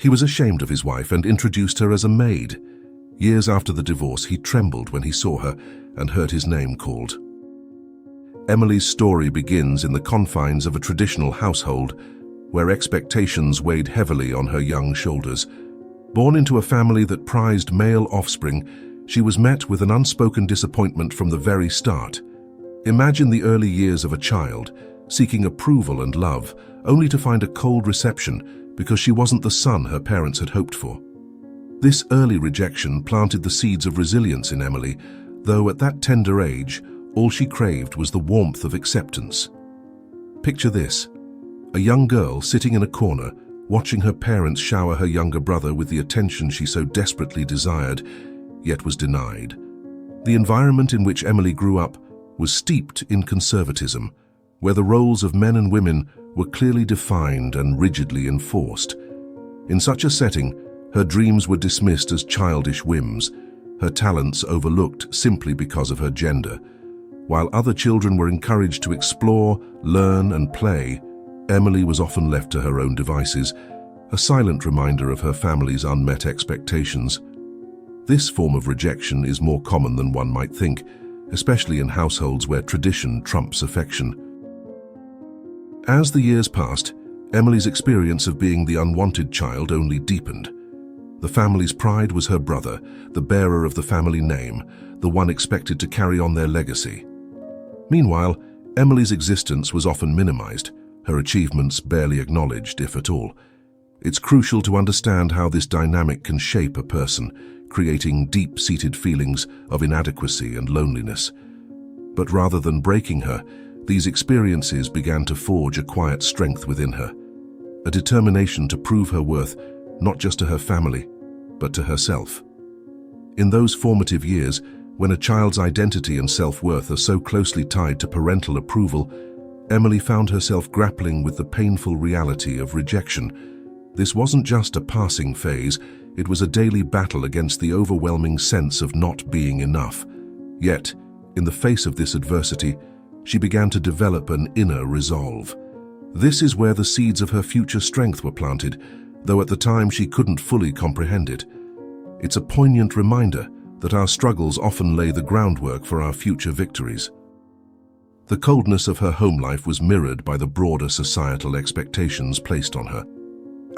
He was ashamed of his wife and introduced her as a maid. Years after the divorce, he trembled when he saw her and heard his name called. Emily's story begins in the confines of a traditional household where expectations weighed heavily on her young shoulders. Born into a family that prized male offspring, she was met with an unspoken disappointment from the very start. Imagine the early years of a child, seeking approval and love, only to find a cold reception because she wasn't the son her parents had hoped for. This early rejection planted the seeds of resilience in Emily, though at that tender age, all she craved was the warmth of acceptance. Picture this: a young girl sitting in a corner, watching her parents shower her younger brother with the attention she so desperately desired, yet was denied. The environment in which Emily grew up was steeped in conservatism, where the roles of men and women were clearly defined and rigidly enforced. In such a setting, her dreams were dismissed as childish whims, her talents overlooked simply because of her gender. While other children were encouraged to explore, learn, and play, Emily was often left to her own devices, a silent reminder of her family's unmet expectations. This form of rejection is more common than one might think, especially in households where tradition trumps affection. As the years passed, Emily's experience of being the unwanted child only deepened. The family's pride was her brother, the bearer of the family name, the one expected to carry on their legacy. Meanwhile, Emily's existence was often minimized, her achievements barely acknowledged, if at all. It's crucial to understand how this dynamic can shape a person, creating deep-seated feelings of inadequacy and loneliness. But rather than breaking her, these experiences began to forge a quiet strength within her, a determination to prove her worth not just to her family, but to herself. In those formative years, when a child's identity and self-worth are so closely tied to parental approval, Emily found herself grappling with the painful reality of rejection. This wasn't just a passing phase, it was a daily battle against the overwhelming sense of not being enough. Yet, in the face of this adversity, she began to develop an inner resolve. This is where the seeds of her future strength were planted, though at the time she couldn't fully comprehend it. It's a poignant reminder that our struggles often lay the groundwork for our future victories. The coldness of her home life was mirrored by the broader societal expectations placed on her.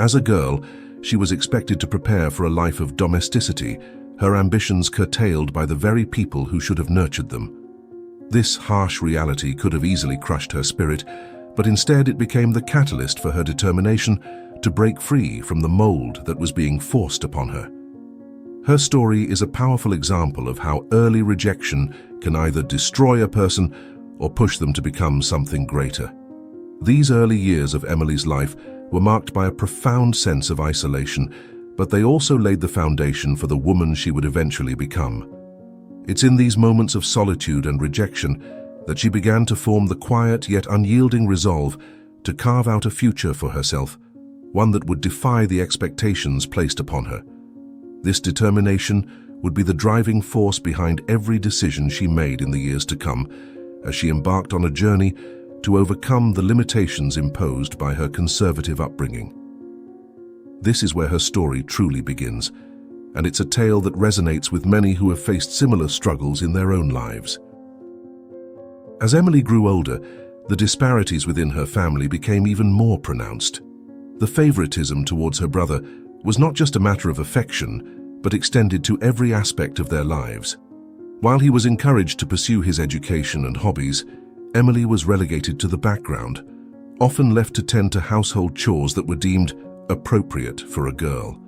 As a girl, she was expected to prepare for a life of domesticity, her ambitions curtailed by the very people who should have nurtured them. This harsh reality could have easily crushed her spirit, but instead it became the catalyst for her determination to break free from the mold that was being forced upon her. Her story is a powerful example of how early rejection can either destroy a person or push them to become something greater. These early years of Emily's life were marked by a profound sense of isolation, but they also laid the foundation for the woman she would eventually become. It's in these moments of solitude and rejection that she began to form the quiet yet unyielding resolve to carve out a future for herself, one that would defy the expectations placed upon her. This determination would be the driving force behind every decision she made in the years to come, as she embarked on a journey to overcome the limitations imposed by her conservative upbringing. This is where her story truly begins, and it's a tale that resonates with many who have faced similar struggles in their own lives. As Emily grew older, the disparities within her family became even more pronounced. The favoritism towards her brother was not just a matter of affection, but extended to every aspect of their lives. While he was encouraged to pursue his education and hobbies, Emily was relegated to the background, often left to tend to household chores that were deemed appropriate for a girl.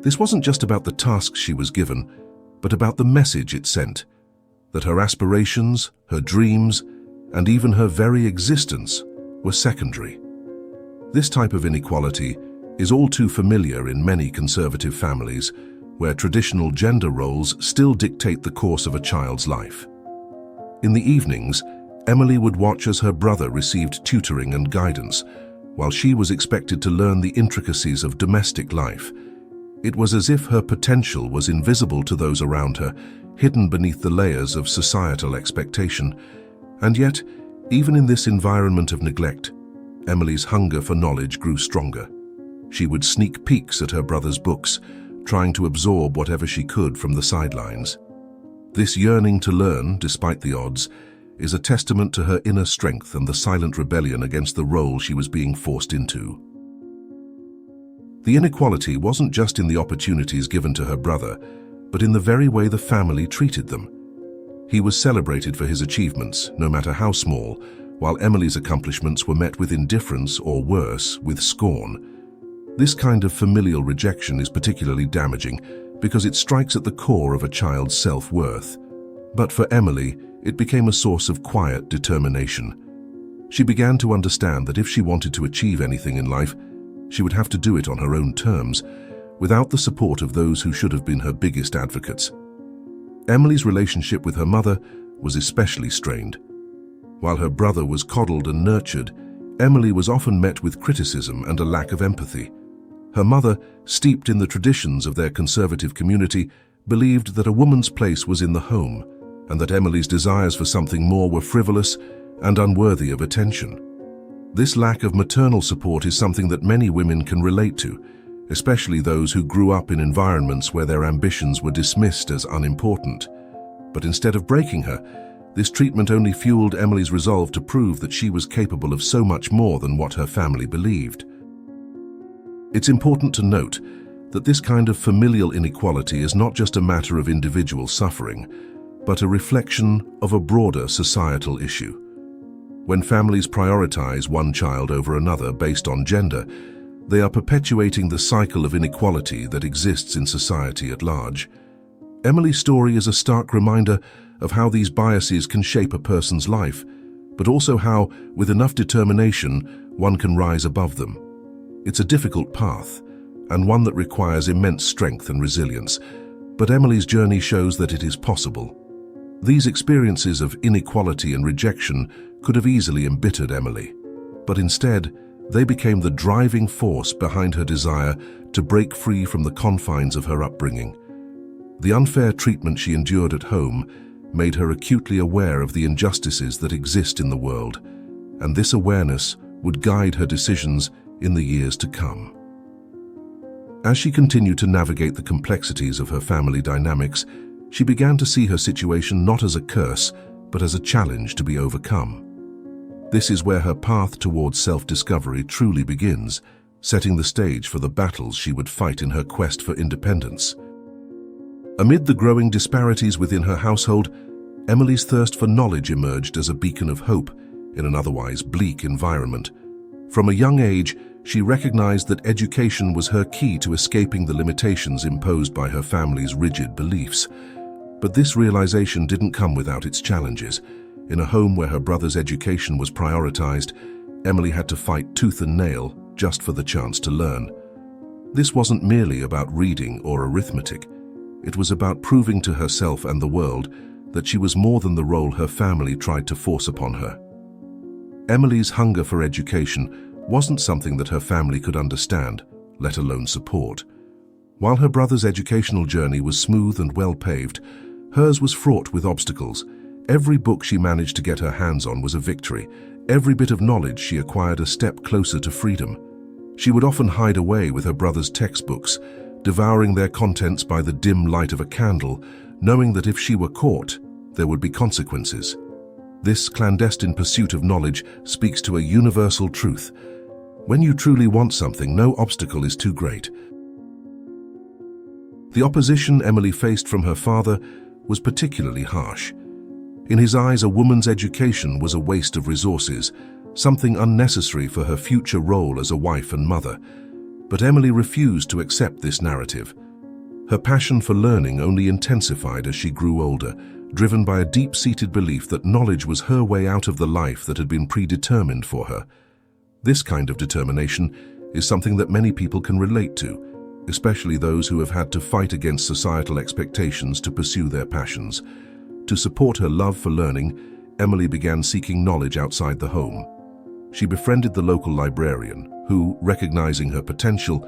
This wasn't just about the tasks she was given, but about the message it sent, that her aspirations, her dreams, and even her very existence were secondary. This type of inequality is all too familiar in many conservative families, where traditional gender roles still dictate the course of a child's life. In the evenings, Emily would watch as her brother received tutoring and guidance, while she was expected to learn the intricacies of domestic life. It was as if her potential was invisible to those around her, hidden beneath the layers of societal expectation. And yet, even in this environment of neglect, Emily's hunger for knowledge grew stronger. She would sneak peeks at her brother's books, trying to absorb whatever she could from the sidelines. This yearning to learn, despite the odds, is a testament to her inner strength and the silent rebellion against the role she was being forced into. The inequality wasn't just in the opportunities given to her brother, but in the very way the family treated them. He was celebrated for his achievements, no matter how small, while Emily's accomplishments were met with indifference or worse, with scorn. This kind of familial rejection is particularly damaging because it strikes at the core of a child's self-worth. But for Emily, it became a source of quiet determination. She began to understand that if she wanted to achieve anything in life, she would have to do it on her own terms, without the support of those who should have been her biggest advocates. Emily's relationship with her mother was especially strained. While her brother was coddled and nurtured, Emily was often met with criticism and a lack of empathy. Her mother, steeped in the traditions of their conservative community, believed that a woman's place was in the home, and that Emily's desires for something more were frivolous and unworthy of attention. This lack of maternal support is something that many women can relate to, especially those who grew up in environments where their ambitions were dismissed as unimportant. But instead of breaking her, this treatment only fueled Emily's resolve to prove that she was capable of so much more than what her family believed. It's important to note that this kind of familial inequality is not just a matter of individual suffering, but a reflection of a broader societal issue. When families prioritize one child over another based on gender, they are perpetuating the cycle of inequality that exists in society at large. Emily's story is a stark reminder of how these biases can shape a person's life, but also how, with enough determination, one can rise above them. It's a difficult path, and one that requires immense strength and resilience, but Emily's journey shows that it is possible. These experiences of inequality and rejection could have easily embittered Emily, but instead, they became the driving force behind her desire to break free from the confines of her upbringing. The unfair treatment she endured at home made her acutely aware of the injustices that exist in the world, and this awareness would guide her decisions in the years to come. As she continued to navigate the complexities of her family dynamics, she began to see her situation not as a curse, but as a challenge to be overcome. This is where her path towards self-discovery truly begins, setting the stage for the battles she would fight in her quest for independence. Amid the growing disparities within her household, Emily's thirst for knowledge emerged as a beacon of hope in an otherwise bleak environment. From a young age, she recognized that education was her key to escaping the limitations imposed by her family's rigid beliefs. But this realization didn't come without its challenges. In a home where her brother's education was prioritized, Emily had to fight tooth and nail just for the chance to learn. This wasn't merely about reading or arithmetic. It was about proving to herself and the world that she was more than the role her family tried to force upon her. Emily's hunger for education wasn't something that her family could understand, let alone support. While her brother's educational journey was smooth and well-paved, hers was fraught with obstacles. Every book she managed to get her hands on was a victory. Every bit of knowledge she acquired a step closer to freedom. She would often hide away with her brother's textbooks, devouring their contents by the dim light of a candle, knowing that if she were caught, there would be consequences. This clandestine pursuit of knowledge speaks to a universal truth. When you truly want something, no obstacle is too great. The opposition Emily faced from her father was particularly harsh. In his eyes, a woman's education was a waste of resources, something unnecessary for her future role as a wife and mother. But Emily refused to accept this narrative. Her passion for learning only intensified as she grew older, driven by a deep-seated belief that knowledge was her way out of the life that had been predetermined for her. This kind of determination is something that many people can relate to, especially those who have had to fight against societal expectations to pursue their passions. To support her love for learning, Emily began seeking knowledge outside the home. She befriended the local librarian, who, recognizing her potential,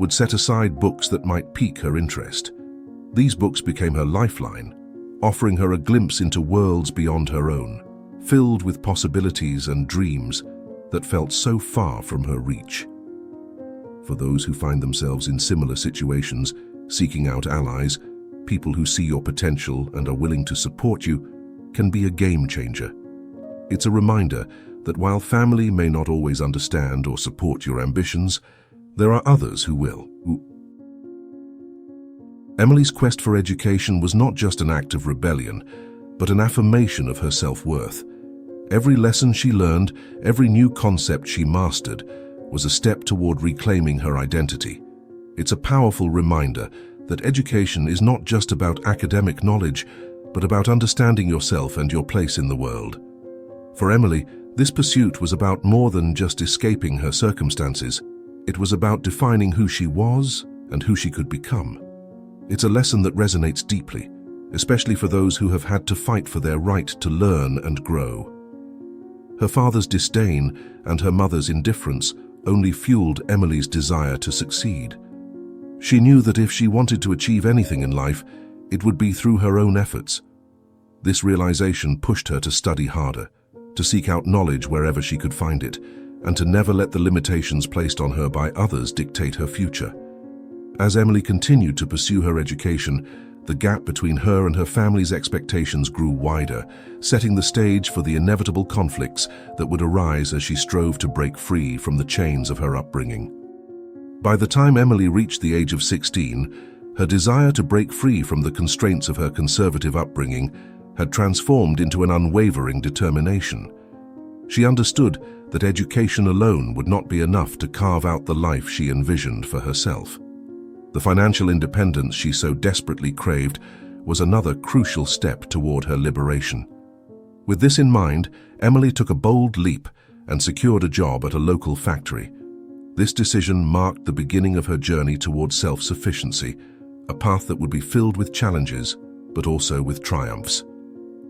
would set aside books that might pique her interest. These books became her lifeline, offering her a glimpse into worlds beyond her own, filled with possibilities and dreams that felt so far from her reach. for those who find themselves in similar situations, seeking out allies, people who see your potential and are willing to support you, can be a game changer. It's a reminder that while family may not always understand or support your ambitions, there are others who will. Emily's quest for education was not just an act of rebellion, but an affirmation of her self-worth. Every lesson she learned, every new concept she mastered, was a step toward reclaiming her identity. It's a powerful reminder that education is not just about academic knowledge, but about understanding yourself and your place in the world. For Emily, this pursuit was about more than just escaping her circumstances. It was about defining who she was and who she could become. It's a lesson that resonates deeply, especially for those who have had to fight for their right to learn and grow. Her father's disdain and her mother's indifference only fueled Emily's desire to succeed. She knew that if she wanted to achieve anything in life, it would be through her own efforts. This realization pushed her to study harder, to seek out knowledge wherever she could find it, and to never let the limitations placed on her by others dictate her future. As Emily continued to pursue her education, the gap between her and her family's expectations grew wider, setting the stage for the inevitable conflicts that would arise as she strove to break free from the chains of her upbringing. By the time Emily reached the age of 16, her desire to break free from the constraints of her conservative upbringing had transformed into an unwavering determination. She understood that education alone would not be enough to carve out the life she envisioned for herself. The financial independence she so desperately craved was another crucial step toward her liberation. With this in mind, Emily took a bold leap and secured a job at a local factory. This decision marked the beginning of her journey toward self-sufficiency, a path that would be filled with challenges, but also with triumphs.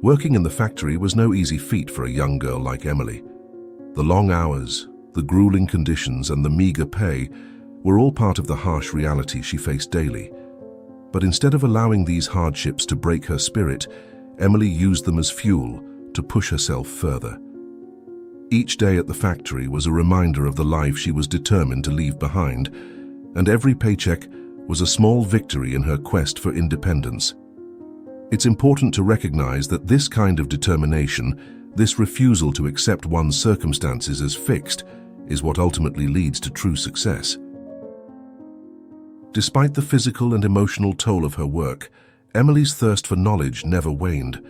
Working in the factory was no easy feat for a young girl like Emily. The long hours, the grueling conditions, and the meager pay were all part of the harsh reality she faced daily. But instead of allowing these hardships to break her spirit, Emily used them as fuel to push herself further. Each day at the factory was a reminder of the life she was determined to leave behind, and every paycheck was a small victory in her quest for independence. It's important to recognize that this kind of determination, this refusal to accept one's circumstances as fixed, is what ultimately leads to true success. Despite the physical and emotional toll of her work, Emily's thirst for knowledge never waned.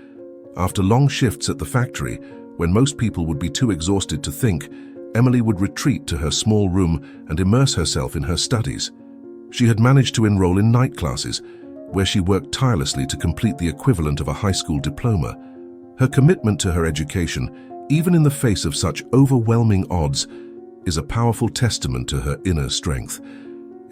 After long shifts at the factory, when most people would be too exhausted to think, Emily would retreat to her small room and immerse herself in her studies. She had managed to enroll in night classes, where she worked tirelessly to complete the equivalent of a high school diploma. Her commitment to her education, even in the face of such overwhelming odds, is a powerful testament to her inner strength.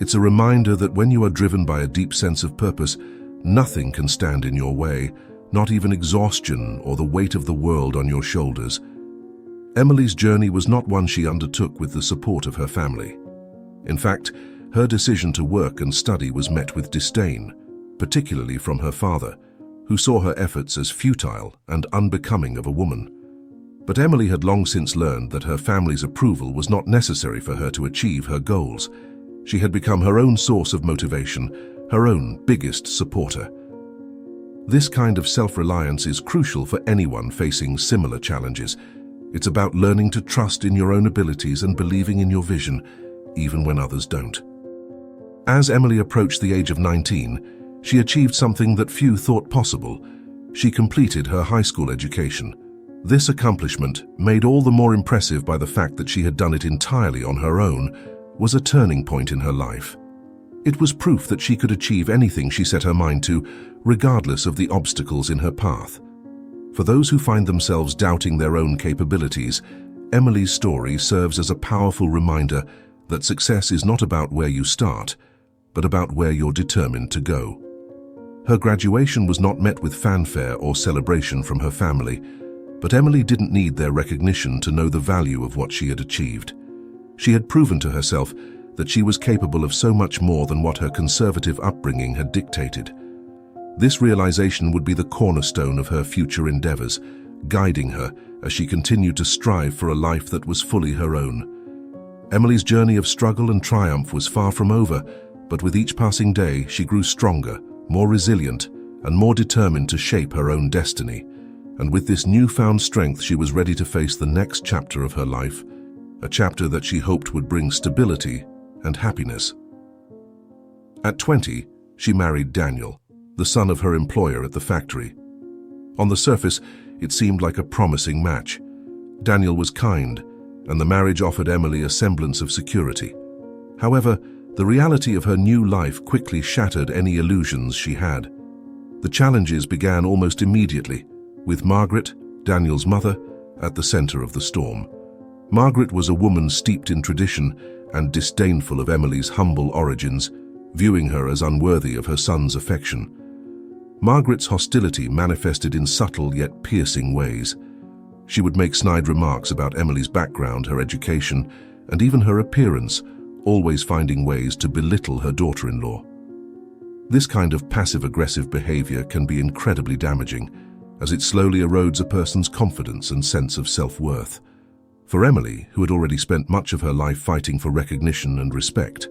It's a reminder that when you are driven by a deep sense of purpose, nothing can stand in your way, not even exhaustion or the weight of the world on your shoulders. Emily's journey was not one she undertook with the support of her family. In fact, her decision to work and study was met with disdain, particularly from her father, who saw her efforts as futile and unbecoming of a woman. But Emily had long since learned that her family's approval was not necessary for her to achieve her goals. She had become her own source of motivation, her own biggest supporter. This kind of self-reliance is crucial for anyone facing similar challenges. It's about learning to trust in your own abilities and believing in your vision, even when others don't. As Emily approached the age of 19, she achieved something that few thought possible. She completed her high school education. This accomplishment, made all the more impressive by the fact that she had done it entirely on her own, was a turning point in her life. It was proof that she could achieve anything she set her mind to, regardless of the obstacles in her path. For those who find themselves doubting their own capabilities, Emily's story serves as a powerful reminder that success is not about where you start, but about where you're determined to go. Her graduation was not met with fanfare or celebration from her family, but Emily didn't need their recognition to know the value of what she had achieved. She had proven to herself that she was capable of so much more than what her conservative upbringing had dictated. This realization would be the cornerstone of her future endeavors, guiding her as she continued to strive for a life that was fully her own. Emily's journey of struggle and triumph was far from over, but with each passing day she grew stronger, more resilient, and more determined to shape her own destiny. And with this newfound strength she was ready to face the next chapter of her life, a chapter that she hoped would bring stability and happiness. At 20, she married Daniel, the son of her employer at the factory. On the surface, it seemed like a promising match. Daniel was kind, and the marriage offered Emily a semblance of security. However, the reality of her new life quickly shattered any illusions she had. The challenges began almost immediately, with Margaret, Daniel's mother, at the center of the storm. Margaret was a woman steeped in tradition and disdainful of Emily's humble origins, viewing her as unworthy of her son's affection. Margaret's hostility manifested in subtle yet piercing ways. She would make snide remarks about Emily's background, her education, and even her appearance, always finding ways to belittle her daughter-in-law. This kind of passive-aggressive behavior can be incredibly damaging, as it slowly erodes a person's confidence and sense of self-worth. For Emily, who had already spent much of her life fighting for recognition and respect,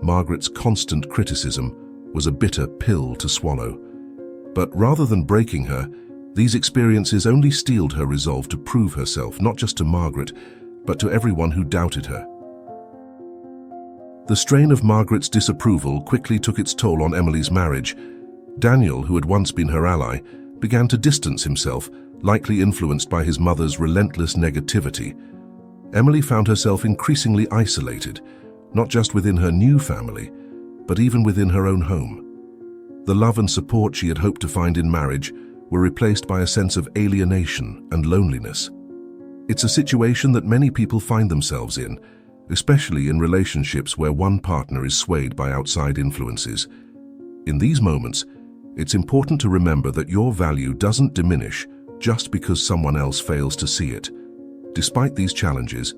Margaret's constant criticism was a bitter pill to swallow. But rather than breaking her, these experiences only steeled her resolve to prove herself not just to Margaret, but to everyone who doubted her. The strain of Margaret's disapproval quickly took its toll on Emily's marriage. Daniel, who had once been her ally, began to distance himself, likely influenced by his mother's relentless negativity. Emily found herself increasingly isolated, not just within her new family, but even within her own home. The love and support she had hoped to find in marriage were replaced by a sense of alienation and loneliness. It's a situation that many people find themselves in, especially in relationships where one partner is swayed by outside influences. In these moments, it's important to remember that your value doesn't diminish just because someone else fails to see it. Despite these challenges,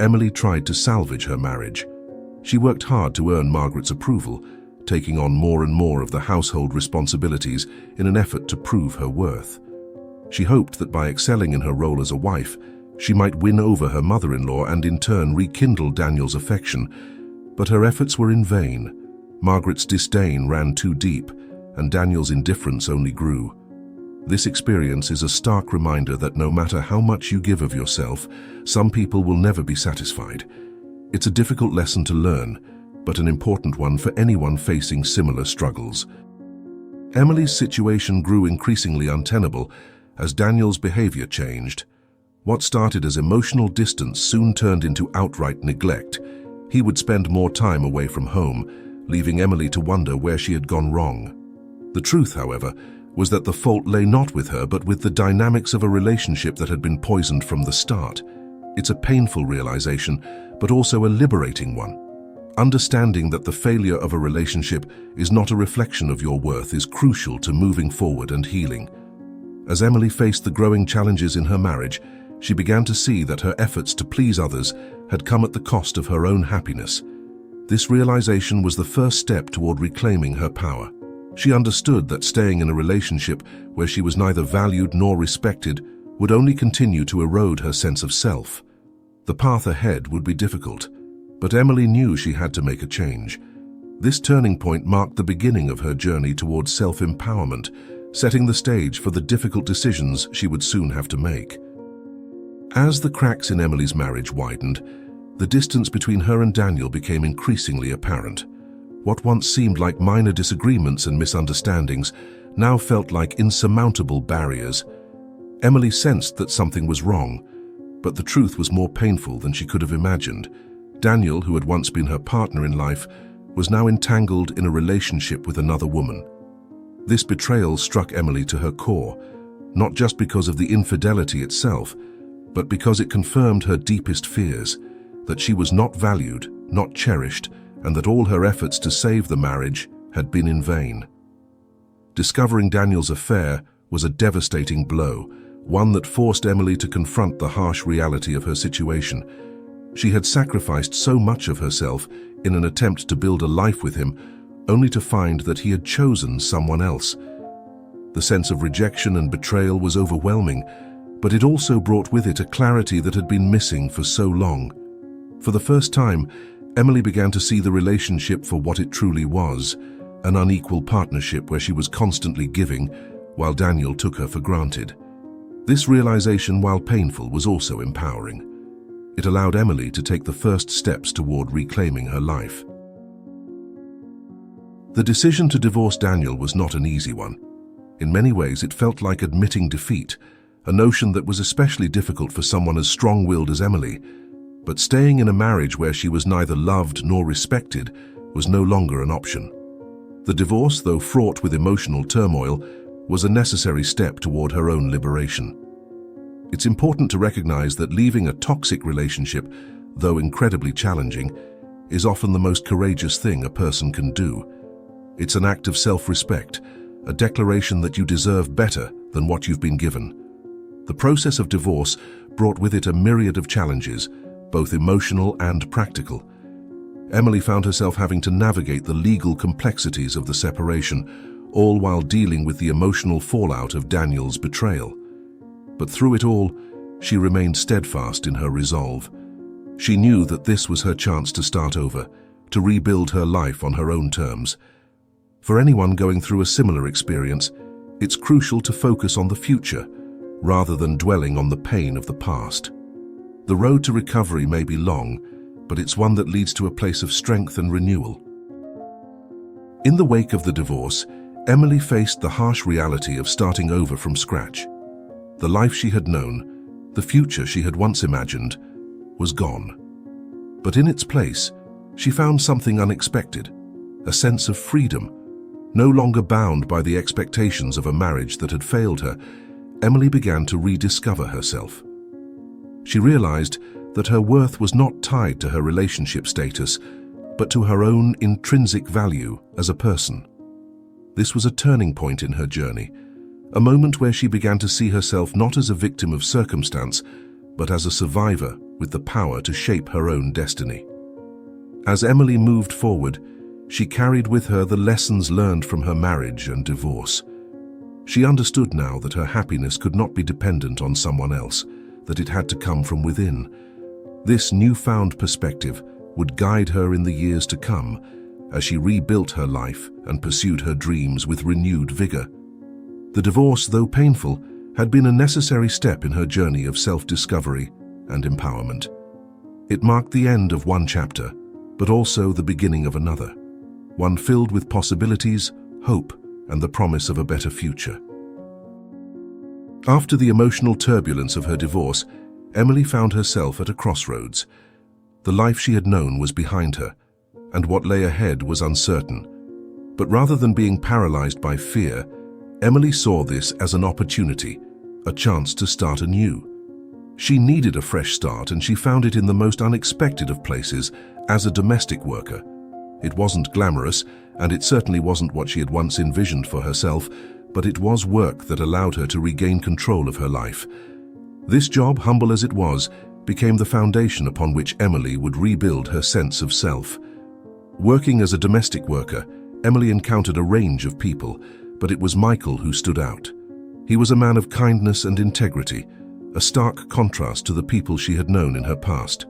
Emily tried to salvage her marriage. She worked hard to earn Margaret's approval, taking on more and more of the household responsibilities in an effort to prove her worth. She hoped that by excelling in her role as a wife, she might win over her mother-in-law and in turn rekindle Daniel's affection. But her efforts were in vain. Margaret's disdain ran too deep, and Daniel's indifference only grew. This experience is a stark reminder that no matter how much you give of yourself, some people will never be satisfied. It's a difficult lesson to learn, but an important one for anyone facing similar struggles. Emily's situation grew increasingly untenable as Daniel's behavior changed. What started as emotional distance soon turned into outright neglect. He would spend more time away from home, leaving Emily to wonder where she had gone wrong. The truth, however, was that the fault lay not with her but with the dynamics of a relationship that had been poisoned from the start. It's a painful realization, but also a liberating one. Understanding that the failure of a relationship is not a reflection of your worth is crucial to moving forward and healing. As Emily faced the growing challenges in her marriage, she began to see that her efforts to please others had come at the cost of her own happiness. This realization was the first step toward reclaiming her power. She understood that staying in a relationship where she was neither valued nor respected would only continue to erode her sense of self. The path ahead would be difficult, but Emily knew she had to make a change. This turning point marked the beginning of her journey towards self-empowerment, setting the stage for the difficult decisions she would soon have to make. As the cracks in Emily's marriage widened, the distance between her and Daniel became increasingly apparent. What once seemed like minor disagreements and misunderstandings now felt like insurmountable barriers. Emily sensed that something was wrong, but the truth was more painful than she could have imagined. Daniel, who had once been her partner in life, was now entangled in a relationship with another woman. This betrayal struck Emily to her core, not just because of the infidelity itself, but because it confirmed her deepest fears, that she was not valued, not cherished, and that all her efforts to save the marriage had been in vain. Discovering Daniel's affair was a devastating blow, one that forced Emily to confront the harsh reality of her situation. She had sacrificed so much of herself in an attempt to build a life with him, only to find that he had chosen someone else. The sense of rejection and betrayal was overwhelming, but it also brought with it a clarity that had been missing for so long. For the first time, Emily began to see the relationship for what it truly was, an unequal partnership where she was constantly giving, while Daniel took her for granted. This realization, while painful, was also empowering. It allowed Emily to take the first steps toward reclaiming her life. The decision to divorce Daniel was not an easy one. In many ways, it felt like admitting defeat, a notion that was especially difficult for someone as strong-willed as Emily. But staying in a marriage where she was neither loved nor respected was no longer an option. The divorce, though fraught with emotional turmoil, was a necessary step toward her own liberation. It's important to recognize that leaving a toxic relationship, though incredibly challenging, is often the most courageous thing a person can do. It's an act of self-respect, a declaration that you deserve better than what you've been given. The process of divorce brought with it a myriad of challenges, both emotional and practical. Emily found herself having to navigate the legal complexities of the separation, all while dealing with the emotional fallout of Daniel's betrayal. But through it all, she remained steadfast in her resolve. She knew that this was her chance to start over, to rebuild her life on her own terms. For anyone going through a similar experience, it's crucial to focus on the future, rather than dwelling on the pain of the past. The road to recovery may be long, but it's one that leads to a place of strength and renewal. In the wake of the divorce, Emily faced the harsh reality of starting over from scratch. The life she had known, the future she had once imagined, was gone. But in its place, she found something unexpected, a sense of freedom. No longer bound by the expectations of a marriage that had failed her, Emily began to rediscover herself. She realized that her worth was not tied to her relationship status, but to her own intrinsic value as a person. This was a turning point in her journey, a moment where she began to see herself not as a victim of circumstance, but as a survivor with the power to shape her own destiny. As Emily moved forward, she carried with her the lessons learned from her marriage and divorce. She understood now that her happiness could not be dependent on someone else, that it had to come from within. This newfound perspective would guide her in the years to come as she rebuilt her life and pursued her dreams with renewed vigor. The divorce, though painful, had been a necessary step in her journey of self-discovery and empowerment. It marked the end of one chapter, but also the beginning of another, one filled with possibilities, hope, and the promise of a better future. After the emotional turbulence of her divorce, Emily found herself at a crossroads. The life she had known was behind her, and what lay ahead was uncertain. But rather than being paralyzed by fear, Emily saw this as an opportunity, a chance to start anew. She needed a fresh start, and she found it in the most unexpected of places, as a domestic worker. It wasn't glamorous, and it certainly wasn't what she had once envisioned for herself, but it was work that allowed her to regain control of her life. This job, humble as it was, became the foundation upon which Emily would rebuild her sense of self. Working as a domestic worker, Emily encountered a range of people, but it was Michael who stood out. He was a man of kindness and integrity, a stark contrast to the people she had known in her past.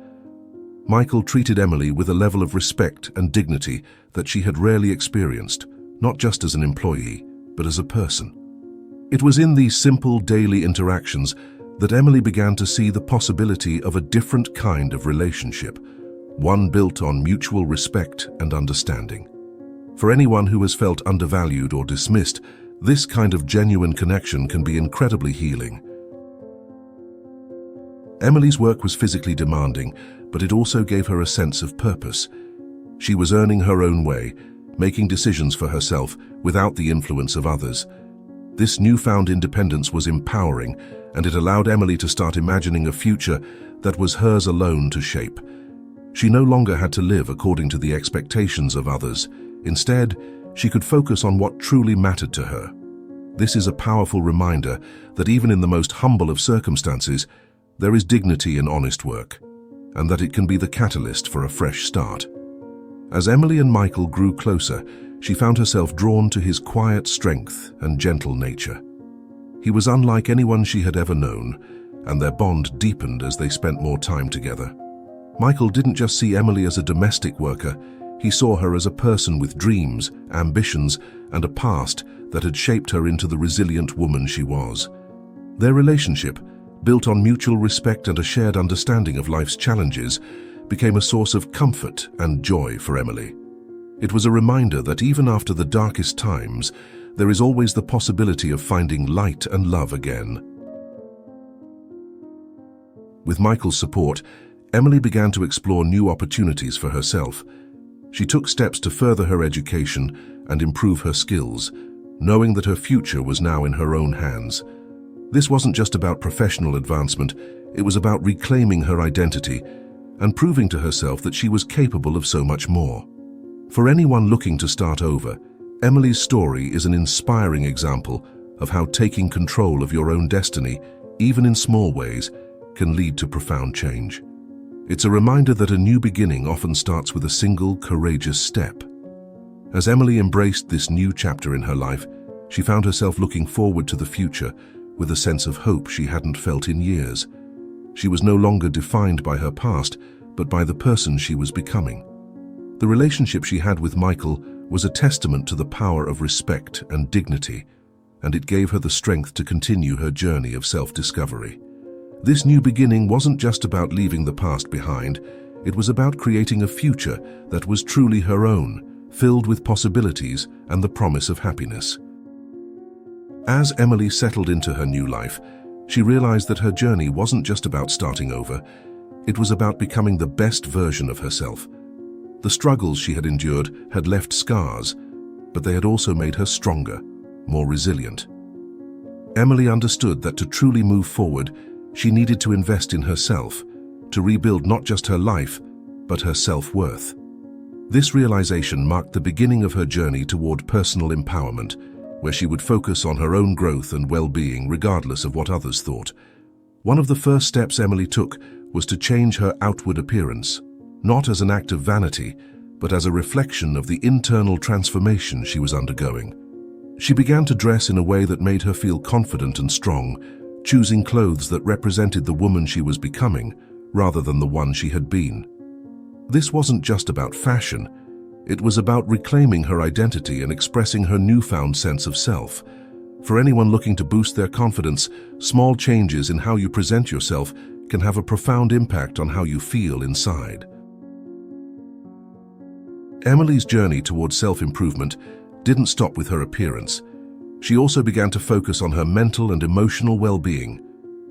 Michael treated Emily with a level of respect and dignity that she had rarely experienced, not just as an employee, but as a person. It was in these simple daily interactions that Emily began to see the possibility of a different kind of relationship, one built on mutual respect and understanding. For anyone who has felt undervalued or dismissed, this kind of genuine connection can be incredibly healing. Emily's work was physically demanding, but it also gave her a sense of purpose. She was earning her own way, making decisions for herself without the influence of others. This newfound independence was empowering, and it allowed Emily to start imagining a future that was hers alone to shape. She no longer had to live according to the expectations of others. Instead, she could focus on what truly mattered to her. This is a powerful reminder that even in the most humble of circumstances, there is dignity in honest work, and that it can be the catalyst for a fresh start. As Emily and Michael grew closer, she found herself drawn to his quiet strength and gentle nature. He was unlike anyone she had ever known, and their bond deepened as they spent more time together. Michael didn't just see Emily as a domestic worker, he saw her as a person with dreams, ambitions, and a past that had shaped her into the resilient woman she was. Their relationship, built on mutual respect and a shared understanding of life's challenges, became a source of comfort and joy for Emily. It was a reminder that even after the darkest times, there is always the possibility of finding light and love again. With Michael's support, Emily began to explore new opportunities for herself. She took steps to further her education and improve her skills, knowing that her future was now in her own hands. This wasn't just about professional advancement, it was about reclaiming her identity and proving to herself that she was capable of so much more. For anyone looking to start over, Emily's story is an inspiring example of how taking control of your own destiny, even in small ways, can lead to profound change. It's a reminder that a new beginning often starts with a single, courageous step. As Emily embraced this new chapter in her life, she found herself looking forward to the future with a sense of hope she hadn't felt in years. She was no longer defined by her past, but by the person she was becoming. The relationship she had with Michael was a testament to the power of respect and dignity, and it gave her the strength to continue her journey of self-discovery. This new beginning wasn't just about leaving the past behind, it was about creating a future that was truly her own, filled with possibilities and the promise of happiness. As Emily settled into her new life, she realized that her journey wasn't just about starting over, it was about becoming the best version of herself. The struggles she had endured had left scars, but they had also made her stronger, more resilient. Emily understood that to truly move forward, she needed to invest in herself, to rebuild not just her life, but her self-worth. This realization marked the beginning of her journey toward personal empowerment, where she would focus on her own growth and well-being regardless of what others thought. One of the first steps Emily took was to change her outward appearance, not as an act of vanity, but as a reflection of the internal transformation she was undergoing. She began to dress in a way that made her feel confident and strong, choosing clothes that represented the woman she was becoming, rather than the one she had been. This wasn't just about fashion, it was about reclaiming her identity and expressing her newfound sense of self. For anyone looking to boost their confidence, small changes in how you present yourself can have a profound impact on how you feel inside. Emily's journey towards self-improvement didn't stop with her appearance. She also began to focus on her mental and emotional well-being.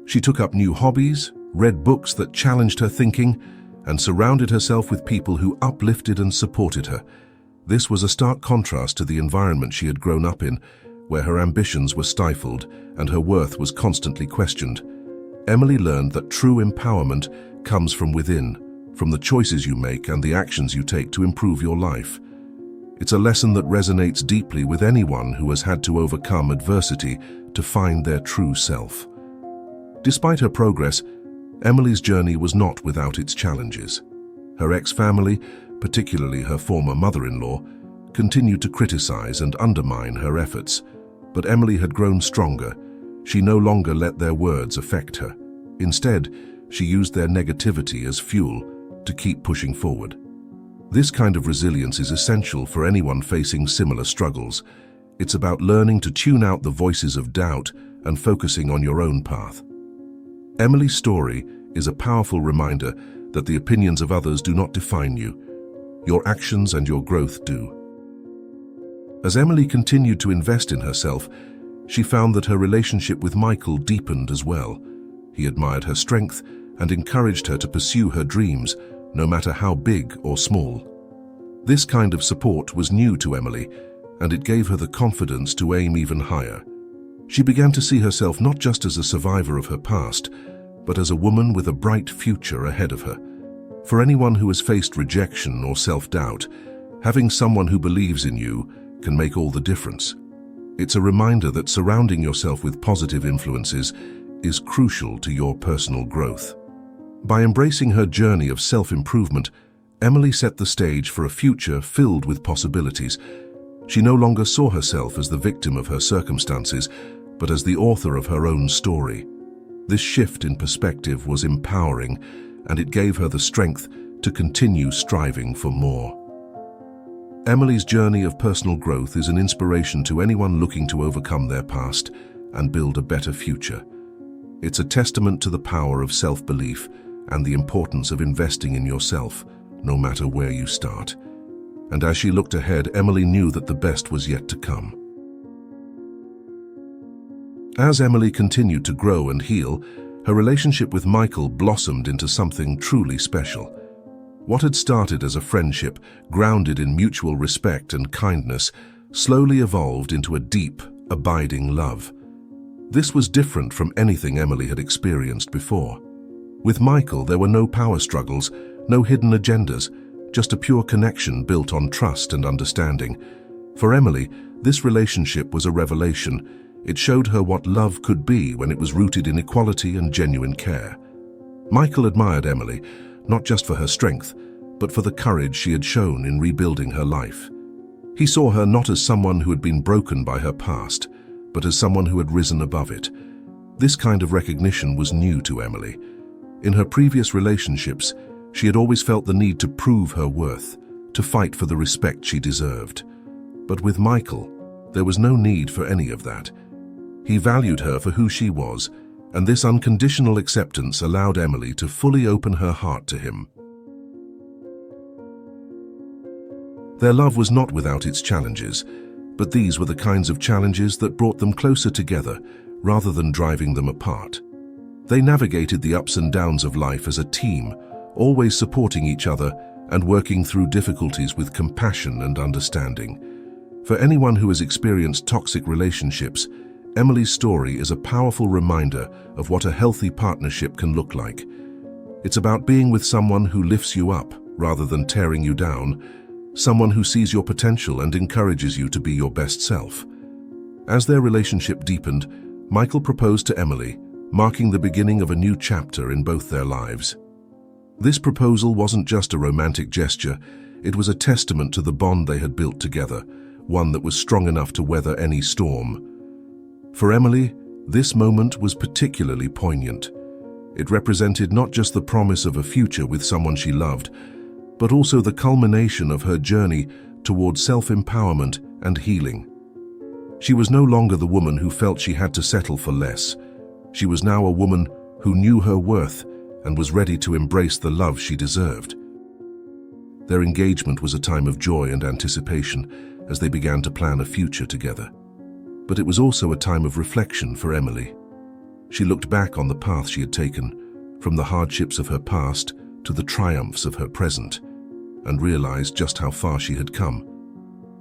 She took up new hobbies, read books that challenged her thinking, and surrounded herself with people who uplifted and supported her. This was a stark contrast to the environment she had grown up in, where her ambitions were stifled and her worth was constantly questioned. Emily learned that true empowerment comes from within, from the choices you make and the actions you take to improve your life. It's a lesson that resonates deeply with anyone who has had to overcome adversity to find their true self. Despite her progress, Emily's journey was not without its challenges. Her ex-family, particularly her former mother-in-law, continued to criticize and undermine her efforts. But Emily had grown stronger. She no longer let their words affect her. Instead, she used their negativity as fuel to keep pushing forward. This kind of resilience is essential for anyone facing similar struggles. It's about learning to tune out the voices of doubt and focusing on your own path. Emily's story is a powerful reminder that the opinions of others do not define you. Your actions and your growth do. As Emily continued to invest in herself, she found that her relationship with Michael deepened as well. He admired her strength and encouraged her to pursue her dreams, no matter how big or small. This kind of support was new to Emily, and it gave her the confidence to aim even higher. She began to see herself not just as a survivor of her past, but as a woman with a bright future ahead of her. For anyone who has faced rejection or self-doubt, having someone who believes in you can make all the difference. It's a reminder that surrounding yourself with positive influences is crucial to your personal growth. By embracing her journey of self-improvement, Emily set the stage for a future filled with possibilities. She no longer saw herself as the victim of her circumstances, but as the author of her own story. This shift in perspective was empowering, and it gave her the strength to continue striving for more. Emily's journey of personal growth is an inspiration to anyone looking to overcome their past and build a better future. It's a testament to the power of self-belief and the importance of investing in yourself, no matter where you start. And as she looked ahead, Emily knew that the best was yet to come. As Emily continued to grow and heal, her relationship with Michael blossomed into something truly special. What had started as a friendship, grounded in mutual respect and kindness, slowly evolved into a deep, abiding love. This was different from anything Emily had experienced before. With Michael, there were no power struggles, no hidden agendas, just a pure connection built on trust and understanding. For Emily, this relationship was a revelation. It showed her what love could be when it was rooted in equality and genuine care. Michael admired Emily, not just for her strength, but for the courage she had shown in rebuilding her life. He saw her not as someone who had been broken by her past, but as someone who had risen above it. This kind of recognition was new to Emily. In her previous relationships, she had always felt the need to prove her worth, to fight for the respect she deserved. But with Michael, there was no need for any of that. He valued her for who she was, and this unconditional acceptance allowed Emily to fully open her heart to him. Their love was not without its challenges, but these were the kinds of challenges that brought them closer together rather than driving them apart. They navigated the ups and downs of life as a team, always supporting each other and working through difficulties with compassion and understanding. For anyone who has experienced toxic relationships, Emily's story is a powerful reminder of what a healthy partnership can look like. It's about being with someone who lifts you up rather than tearing you down, someone who sees your potential and encourages you to be your best self. As their relationship deepened, Michael proposed to Emily, marking the beginning of a new chapter in both their lives. This proposal wasn't just a romantic gesture, it was a testament to the bond they had built together, one that was strong enough to weather any storm. For Emily, this moment was particularly poignant. It represented not just the promise of a future with someone she loved, but also the culmination of her journey towards self-empowerment and healing. She was no longer the woman who felt she had to settle for less. She was now a woman who knew her worth and was ready to embrace the love she deserved. Their engagement was a time of joy and anticipation as they began to plan a future together. But it was also a time of reflection for Emily. She looked back on the path she had taken, from the hardships of her past to the triumphs of her present, and realized just how far she had come.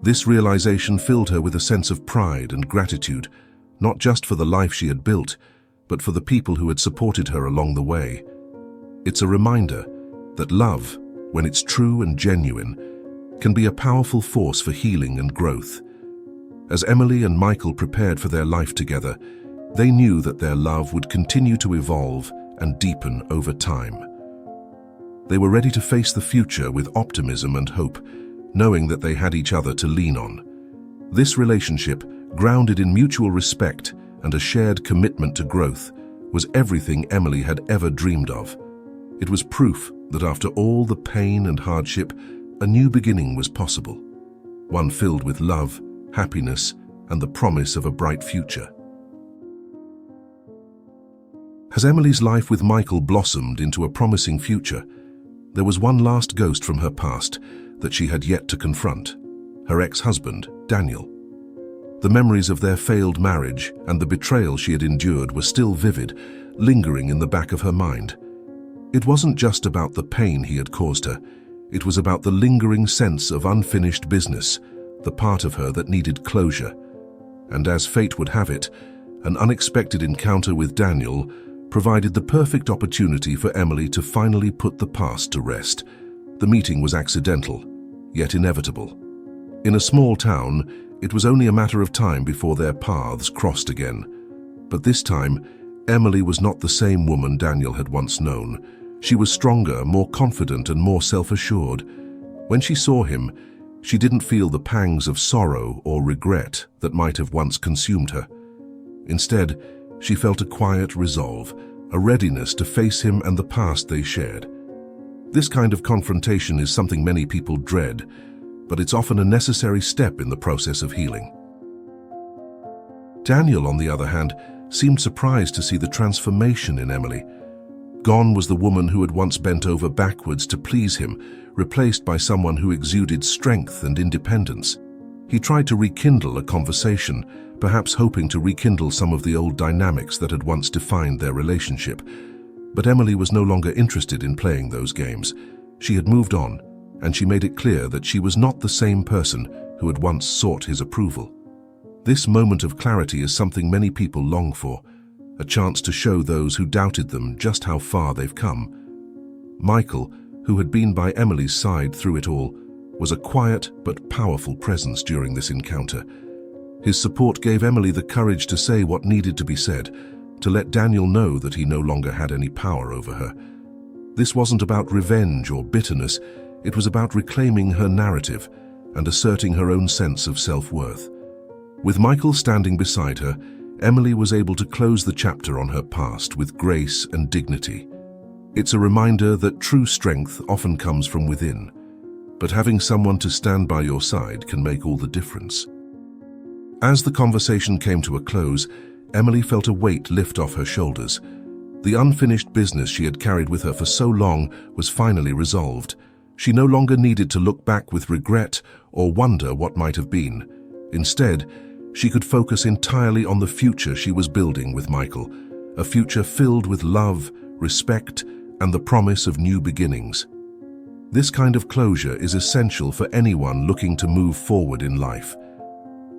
This realization filled her with a sense of pride and gratitude, not just for the life she had built, but for the people who had supported her along the way. It's a reminder that love, when it's true and genuine, can be a powerful force for healing and growth. As Emily and Michael prepared for their life together, they knew that their love would continue to evolve and deepen over time. They were ready to face the future with optimism and hope, knowing that they had each other to lean on. This relationship, grounded in mutual respect and a shared commitment to growth, was everything Emily had ever dreamed of. It was proof that after all the pain and hardship, a new beginning was possible, one filled with love, happiness, and the promise of a bright future. As Emily's life with Michael blossomed into a promising future, there was one last ghost from her past that she had yet to confront, her ex-husband, Daniel. The memories of their failed marriage and the betrayal she had endured were still vivid, lingering in the back of her mind. It wasn't just about the pain he had caused her, it was about the lingering sense of unfinished business, the part of her that needed closure. And as fate would have it, an unexpected encounter with Daniel provided the perfect opportunity for Emily to finally put the past to rest. The meeting was accidental, yet inevitable. In a small town, it was only a matter of time before their paths crossed again. But this time, Emily was not the same woman Daniel had once known. She was stronger, more confident, and more self-assured. When she saw him, she didn't feel the pangs of sorrow or regret that might have once consumed her. Instead, she felt a quiet resolve, a readiness to face him and the past they shared. This kind of confrontation is something many people dread, but it's often a necessary step in the process of healing. Daniel, on the other hand, seemed surprised to see the transformation in Emily. Gone was the woman who had once bent over backwards to please him, replaced by someone who exuded strength and independence. He tried to rekindle a conversation, perhaps hoping to rekindle some of the old dynamics that had once defined their relationship. But Emily was no longer interested in playing those games. She had moved on, and she made it clear that she was not the same person who had once sought his approval. This moment of clarity is something many people long for, a chance to show those who doubted them just how far they've come. Michael, who had been by Emily's side through it all, was a quiet but powerful presence during this encounter. His support gave Emily the courage to say what needed to be said, to let Daniel know that he no longer had any power over her. This wasn't about revenge or bitterness, it was about reclaiming her narrative and asserting her own sense of self-worth. With Michael standing beside her, Emily was able to close the chapter on her past with grace and dignity. It's a reminder that true strength often comes from within, but having someone to stand by your side can make all the difference. As the conversation came to a close, Emily felt a weight lift off her shoulders. The unfinished business she had carried with her for so long was finally resolved. She no longer needed to look back with regret or wonder what might have been. Instead, she could focus entirely on the future she was building with Michael, a future filled with love, respect, and the promise of new beginnings. This kind of closure is essential for anyone looking to move forward in life.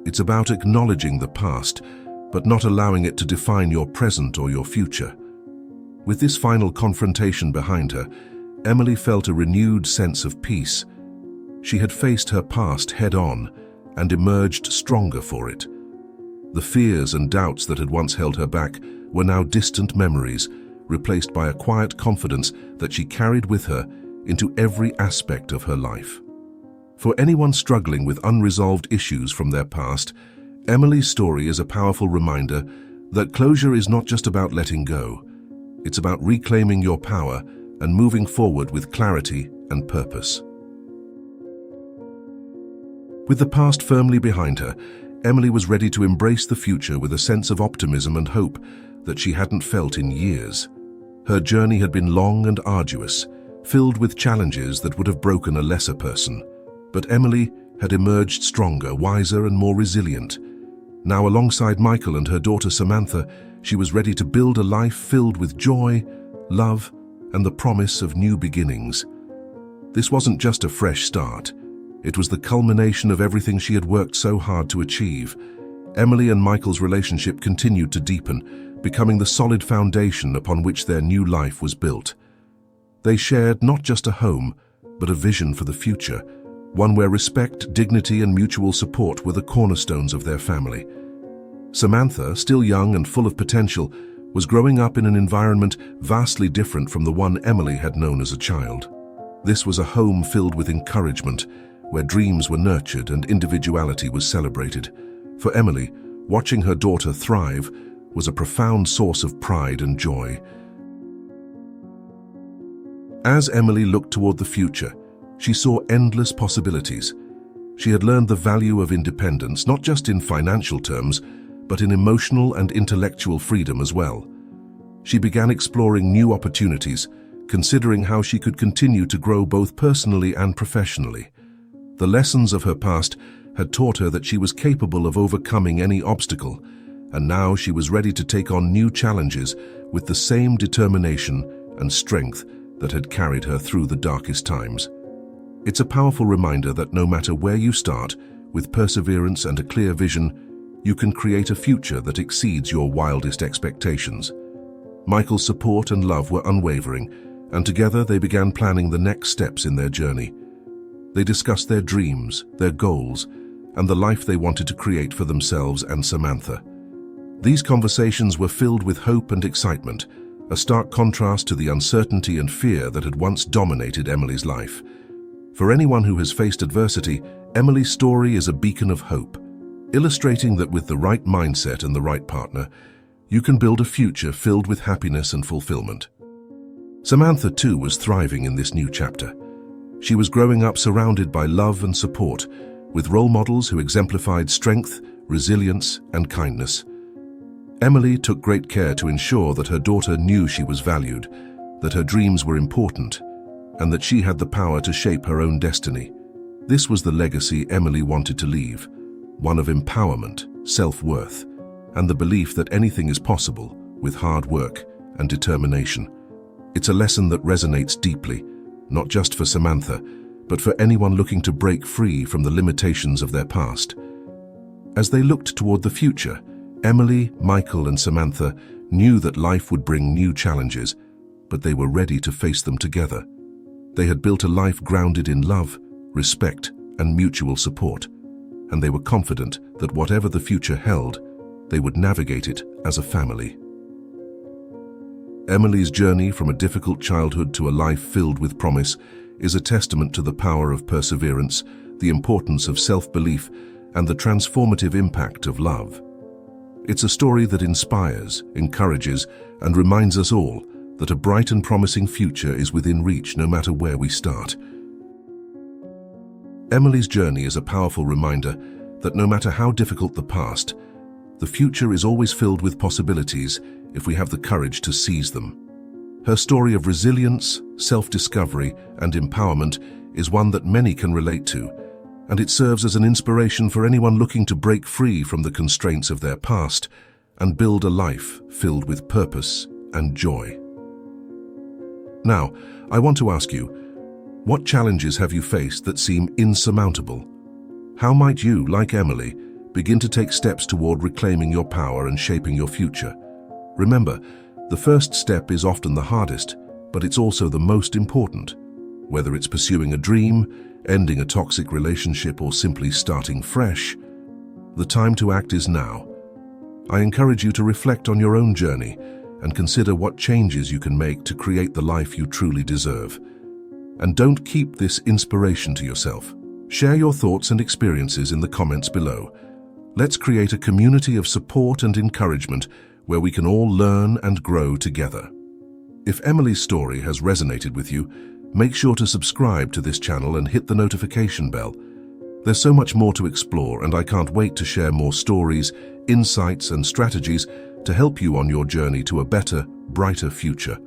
It's about acknowledging the past, but not allowing it to define your present or your future. With this final confrontation behind her, Emily felt a renewed sense of peace. She had faced her past head-on and emerged stronger for it. The fears and doubts that had once held her back were now distant memories, replaced by a quiet confidence that she carried with her into every aspect of her life. For anyone struggling with unresolved issues from their past, Emily's story is a powerful reminder that closure is not just about letting go. It's about reclaiming your power and moving forward with clarity and purpose. With the past firmly behind her, Emily was ready to embrace the future with a sense of optimism and hope that she hadn't felt in years. Her journey had been long and arduous, filled with challenges that would have broken a lesser person. But Emily had emerged stronger, wiser, and more resilient. Now, alongside Michael and her daughter Samantha, she was ready to build a life filled with joy, love, and the promise of new beginnings. This wasn't just a fresh start. It was the culmination of everything she had worked so hard to achieve. Emily and Michael's relationship continued to deepen, becoming the solid foundation upon which their new life was built. They shared not just a home, but a vision for the future, one where respect, dignity, and mutual support were the cornerstones of their family. Samantha, still young and full of potential, was growing up in an environment vastly different from the one Emily had known as a child. This was a home filled with encouragement, where dreams were nurtured and individuality was celebrated. For Emily, watching her daughter thrive was a profound source of pride and joy. As Emily looked toward the future, she saw endless possibilities. She had learned the value of independence, not just in financial terms, but in emotional and intellectual freedom as well. She began exploring new opportunities, considering how she could continue to grow both personally and professionally. The lessons of her past had taught her that she was capable of overcoming any obstacle, and now she was ready to take on new challenges with the same determination and strength that had carried her through the darkest times. It's a powerful reminder that no matter where you start, with perseverance and a clear vision, you can create a future that exceeds your wildest expectations. Michael's support and love were unwavering, and together they began planning the next steps in their journey. They discussed their dreams, their goals, and the life they wanted to create for themselves and Samantha. These conversations were filled with hope and excitement, a stark contrast to the uncertainty and fear that had once dominated Emily's life. For anyone who has faced adversity, Emily's story is a beacon of hope, illustrating that with the right mindset and the right partner, you can build a future filled with happiness and fulfillment. Samantha, too, was thriving in this new chapter. She was growing up surrounded by love and support, with role models who exemplified strength, resilience, and kindness. Emily took great care to ensure that her daughter knew she was valued, that her dreams were important, and that she had the power to shape her own destiny. This was the legacy Emily wanted to leave, one of empowerment, self-worth, and the belief that anything is possible with hard work and determination. It's a lesson that resonates deeply, not just for Samantha, but for anyone looking to break free from the limitations of their past. As they looked toward the future, Emily, Michael, and Samantha knew that life would bring new challenges, but they were ready to face them together. They had built a life grounded in love, respect, and mutual support, and they were confident that whatever the future held, they would navigate it as a family. Emily's journey from a difficult childhood to a life filled with promise is a testament to the power of perseverance, the importance of self-belief, and the transformative impact of love. It's a story that inspires, encourages, and reminds us all that a bright and promising future is within reach no matter where we start. Emily's journey is a powerful reminder that no matter how difficult the past, the future is always filled with possibilities if we have the courage to seize them. Her story of resilience, self-discovery, and empowerment is one that many can relate to, and it serves as an inspiration for anyone looking to break free from the constraints of their past and build a life filled with purpose and joy. Now, I want to ask you, what challenges have you faced that seem insurmountable? How might you, like Emily, begin to take steps toward reclaiming your power and shaping your future? Remember, the first step is often the hardest, but it's also the most important. Whether it's pursuing a dream, ending a toxic relationship, or simply starting fresh, the time to act is now. I encourage you to reflect on your own journey and consider what changes you can make to create the life you truly deserve. And don't keep this inspiration to yourself. Share your thoughts and experiences in the comments below. Let's create a community of support and encouragement where we can all learn and grow together. If Emily's story has resonated with you, make sure to subscribe to this channel and hit the notification bell. There's so much more to explore, and I can't wait to share more stories, insights, and strategies to help you on your journey to a better, brighter future.